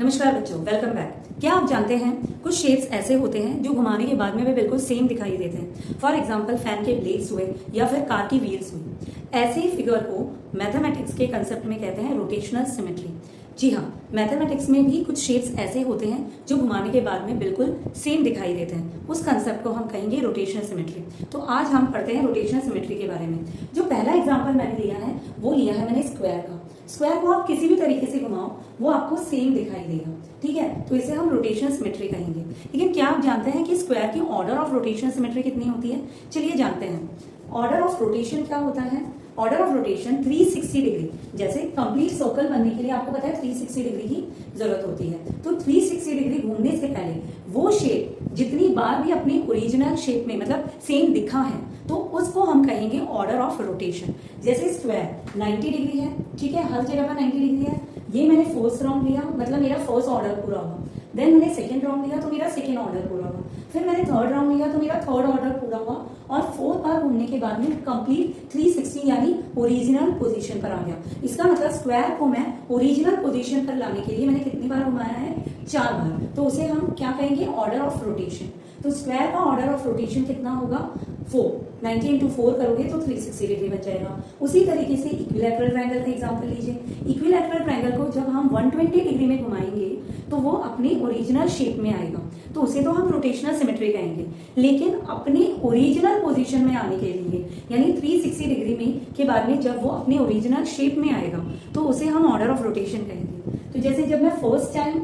नमस्कार बच्चों, welcome back. क्या आप जानते हैं कुछ शेप्स ऐसे होते हैं जो घुमाने के बाद में वे बिल्कुल सेम दिखाई देते हैं। फॉर एग्जांपल फैन के ब्लेड्स हुए या फिर कार की व्हील्स हुई। ऐसे ही फिगर को मैथमेटिक्स के कंसेप्ट में कहते हैं रोटेशनल सिमेट्री। जी हाँ, मैथमेटिक्स में भी कुछ शेप्स ऐसे होते हैं जो घुमाने के बाद में बिल्कुल सेम दिखाई देते हैं। उस कंसेप्ट को हम कहेंगे रोटेशनल सिमेट्री। तो आज हम पढ़ते हैं रोटेशनल सिमेट्री के बारे में। जो पहला एग्जाम्पल मैंने लिया है वो लिया है मैंने स्क्वायर का। स्क्वायर को आप किसी भी तरीके से घुमाओ वो आपको सेम दिखाई देगा, ठीक है। तो इसे हम रोटेशनल सिमेट्री कहेंगे। लेकिन क्या आप जानते हैं कि स्क्वायर की ऑर्डर ऑफ रोटेशनल सिमेट्री कितनी होती है? चलिए जानते हैं। ऑर्डर ऑफ रोटेशन क्या होता है? Order of rotation 360 degree. जैसे कंप्लीट सर्कल बनने के लिए आपको पता है 360 डिग्री की जरूरत होती है। तो 360 डिग्री घूमने से पहले वो शेप जितनी बार भी अपनी ओरिजिनल शेप में मतलब सेम दिखा है तो उसको हम कहेंगे ऑर्डर ऑफ रोटेशन। जैसे स्क्वायर 90 डिग्री है, ठीक है, हर जगह पर 90 डिग्री है। ये मैंने फर्स्ट राउंड लिया मतलब मेरा फर्स्ट ऑर्डर पूरा हुआ। देन मैंने सेकंड राउंड लिया तो मेरा सेकंड ऑर्डर पूरा हुआ। फिर मैंने थर्ड राउंड लिया तो मेरा थर्ड ऑर्डर पूरा हुआ। और फोर्थ बार घूमने के बाद में कंप्लीट 360 यानी ओरिजिनल पोजीशन पर आ गया। इसका मतलब स्क्वायर को मैं ओरिजिनल पोजीशन पर लाने के लिए मैंने कितनी बार घुमाया है? 4 बार। तो उसे हम क्या कहेंगे? Order of rotation. तो स्क्वायर का ऑर्डर ऑफ रोटेशन कितना होगा? 4। 90 इंटू 4 करोगे तो 360 डिग्री बन जाएगा। उसी तरीके से इक्विलैटरल ट्रायंगल का एग्जांपल लीजिए। इक्विलैटरल ट्रायंगल को जब हम 120 डिग्री में घुमाएंगे तो वो अपनी ओरिजिनल शेप में आएगा, तो उसे तो हम रोटेशनल सिमेट्री कहेंगे। लेकिन अपनी ओरिजिनल पोजीशन में आने के लिए यानी 360 डिग्री में के बाद में जब वो अपनी ओरिजिनल शेप में आएगा तो उसे हम ऑर्डर ऑफ रोटेशन कहेंगे। तो जैसे जब मैं फर्स्ट टाइम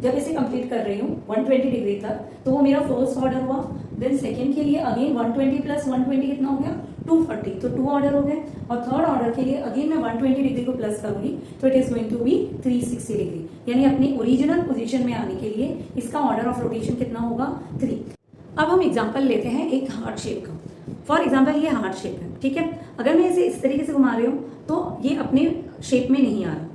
जब इसे कंप्लीट कर रही हूँ 120 डिग्री तक तो वो मेरा फर्स्ट ऑर्डर हुआ। देन सेकंड के लिए अगेन 120 प्लस 120 कितना हो गया? 240, तो 2 ऑर्डर हो गए। और थर्ड ऑर्डर के लिए अगेन मैं 120 डिग्री को प्लस करूंगी तो it is going to be 360 degree. यानी अपनी ओरिजिनल पोजीशन में आने के लिए इसका ऑर्डर ऑफ रोटेशन कितना होगा? 3। अब हम एग्जाम्पल लेते हैं एक हार्ट शेप का। फॉर एग्जाम्पल ये हार्ट शेप है, ठीक है। अगर मैं इसे इस तरीके से घुमा रही हूँ तो ये अपने शेप में नहीं आ रहा,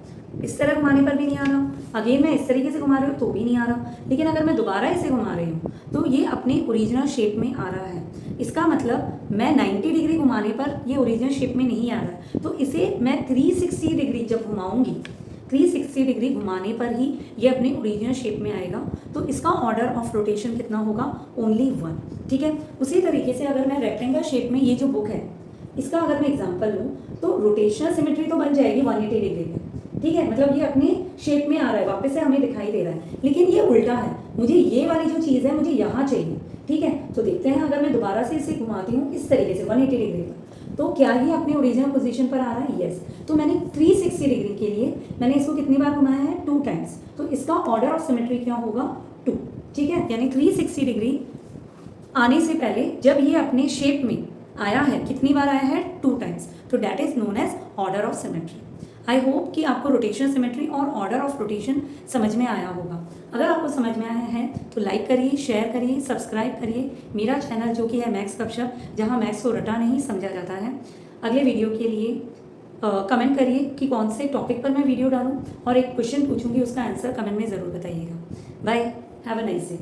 इस तरह घुमाने पर भी नहीं आ रहा। अगेन मैं इस तरीके से घुमा रही हूँ तो भी नहीं आ रहा। लेकिन अगर मैं दोबारा इसे घुमा रही हूँ तो ये अपनी ओरिजिनल शेप में आ रहा है। इसका मतलब मैं 90 डिग्री घुमाने पर ये ओरिजिनल शेप में नहीं आ रहा, तो इसे मैं 360 डिग्री जब घुमाऊंगी 360 डिग्री घुमाने पर ही ये अपनी ओरिजिनल शेप में आएगा। तो इसका ऑर्डर ऑफ रोटेशन कितना होगा? ओनली 1, ठीक है। उसी तरीके से अगर मैं रेक्टेंगल शेप में ये जो बुक है इसका अगर मैं एग्जाम्पल लूँ तो रोटेशनल सिमेट्री तो बन जाएगी 180 डिग्री में, ठीक है। मतलब ये अपने शेप में आ रहा है, वापस से हमें दिखाई दे रहा है। लेकिन ये उल्टा है, मुझे ये वाली जो चीज़ है मुझे यहाँ चाहिए, ठीक है। तो देखते हैं अगर मैं दोबारा से इसे घुमाती हूँ इस तरीके से 180 डिग्री पर तो क्या ये अपनी ओरिजिनल पोजीशन पर आ रहा है? यस। तो मैंने 360 डिग्री के लिए मैंने इसको कितनी बार घुमाया है? 2 टाइम्स। तो इसका ऑर्डर ऑफ सिमेट्री क्या होगा? 2, ठीक है। यानी 360 डिग्री आने से पहले जब ये अपने शेप में आया है कितनी बार आया है? 2 टाइम्स। तो that is known as order of symmetry. I hope कि आपको रोटेशनल सिमेट्री और ऑर्डर ऑफ रोटेशन समझ में आया होगा। अगर आपको समझ में आया है तो लाइक करिए, शेयर करिए, सब्सक्राइब करिए मेरा चैनल जो कि है मैथ्स गपशप, जहां मैथ्स को रटा नहीं समझा जाता है। अगले वीडियो के लिए कमेंट करिए कि कौन से टॉपिक पर मैं वीडियो डालूं और एक क्वेश्चन पूछूंगी, उसका आंसर कमेंट में ज़रूर बताइएगा। Bye, have a nice day.